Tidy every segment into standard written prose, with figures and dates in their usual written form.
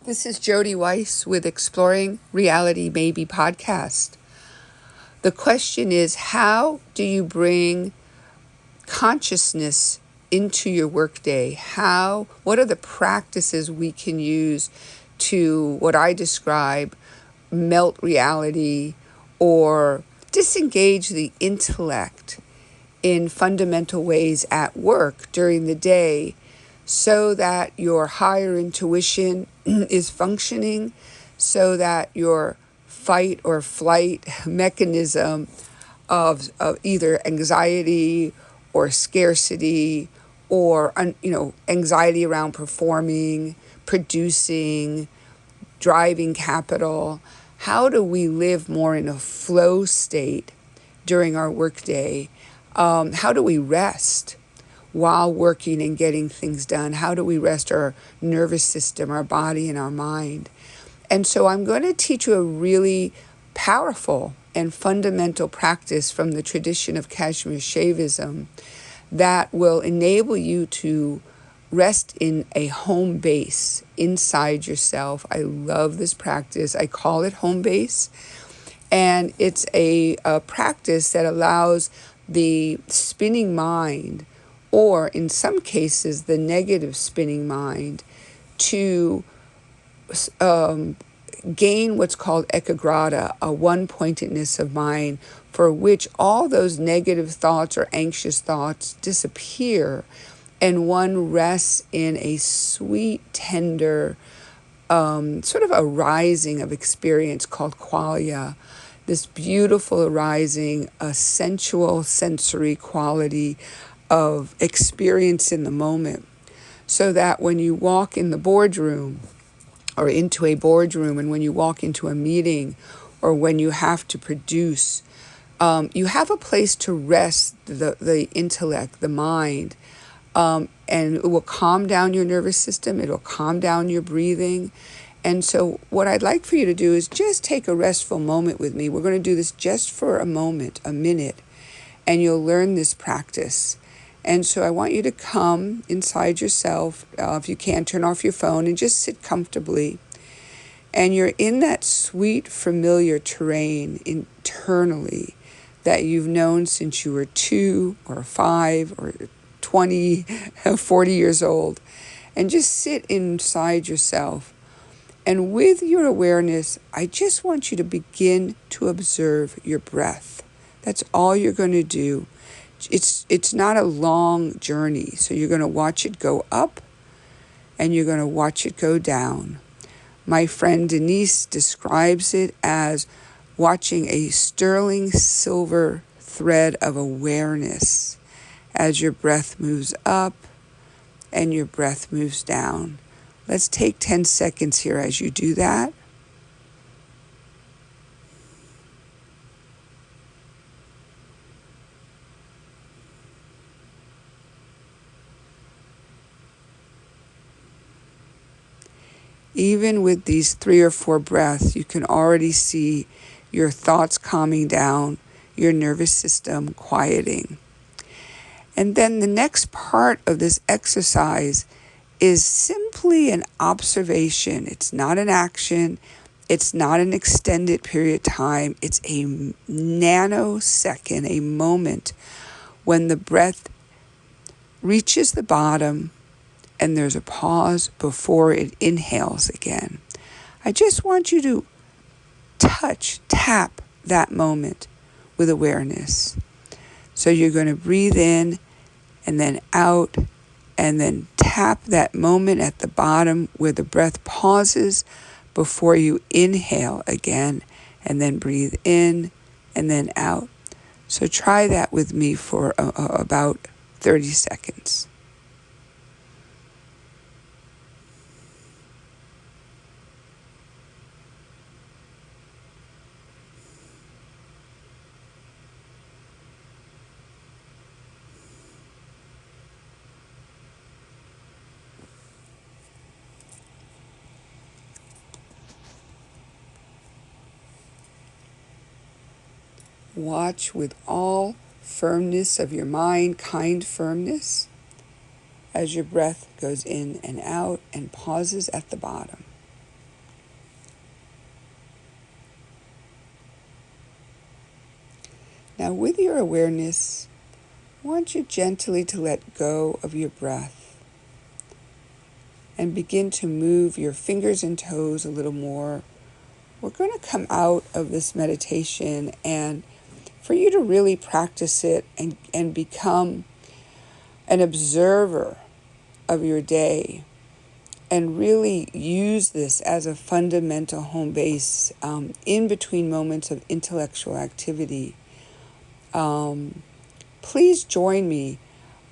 This is Jody Weiss with Exploring Reality Maybe podcast. The question is, how do you bring consciousness into your workday? What are the practices we can use to, what I describe, melt reality or disengage the intellect in fundamental ways at work during the day, so that your higher intuition is functioning, so that your fight or flight mechanism of either anxiety or scarcity or anxiety around performing, producing, driving capital. How do we live more in a flow state during our workday? How do we rest while working and getting things done? How do we rest our nervous system, our body, and our mind? And so I'm going to teach you a really powerful and fundamental practice from the tradition of Kashmir Shaivism that will enable you to rest in a home base inside yourself. I love this practice. I call it home base. And it's a practice that allows the spinning mind, or in some cases, the negative spinning mind, to gain what's called ekagrata, a one-pointedness of mind, for which all those negative thoughts or anxious thoughts disappear, and one rests in a sweet, tender, sort of a rising of experience called qualia, this beautiful arising, a sensual, sensory quality of experience in the moment, so that when you walk in the boardroom or into a boardroom, and when you walk into a meeting, or when you have to produce, you have a place to rest the intellect, the mind, and it will calm down your nervous system. It will calm down your breathing. And so what I'd like for you to do is just take a restful moment with me. We're going to do this just for a moment, a minute, and you'll learn this practice. And so I want you to come inside yourself. If you can, turn off your phone and just sit comfortably. And you're in that sweet, familiar terrain internally that you've known since you were 2 or 5 or 20, 40 years old. And just sit inside yourself. And with your awareness, I just want you to begin to observe your breath. That's all you're going to do. It's not a long journey, so you're going to watch it go up and you're going to watch it go down. My friend Denise describes it as watching a sterling silver thread of awareness as your breath moves up and your breath moves down. Let's take 10 seconds here as you do that. Even with these 3 or 4 breaths, you can already see your thoughts calming down, your nervous system quieting. And then the next part of this exercise is simply an observation. It's not an action. It's not an extended period of time. It's a nanosecond, a moment when the breath reaches the bottom and there's a pause before it inhales again. I just want you to tap that moment with awareness. So you're going to breathe in and then out, and then tap that moment at the bottom where the breath pauses before you inhale again, and then breathe in and then out. So try that with me for about 30 seconds. Watch with all firmness of your mind, kind firmness, as your breath goes in and out and pauses at the bottom. Now, with your awareness, I want you gently to let go of your breath and begin to move your fingers and toes a little more. We're going to come out of this meditation, and for you to really practice it and become an observer of your day and really use this as a fundamental home base in between moments of intellectual activity. Please join me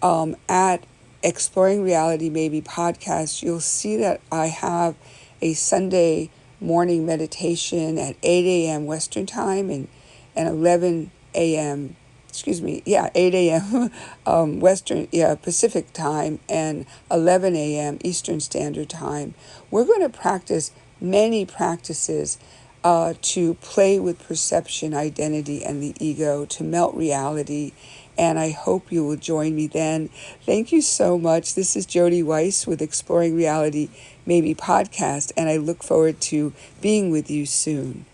at Exploring Reality Maybe podcast. You'll see that I have a Sunday morning meditation at 8 a.m. Western Time and 11 a.m. 8 a.m. Pacific Time and 11 a.m. Eastern Standard Time. We're going to practice many practices to play with perception, identity, and the ego, to melt reality. And I hope you will join me then. Thank you so much. This is Jody Weiss with Exploring Reality Maybe podcast, and I look forward to being with you soon.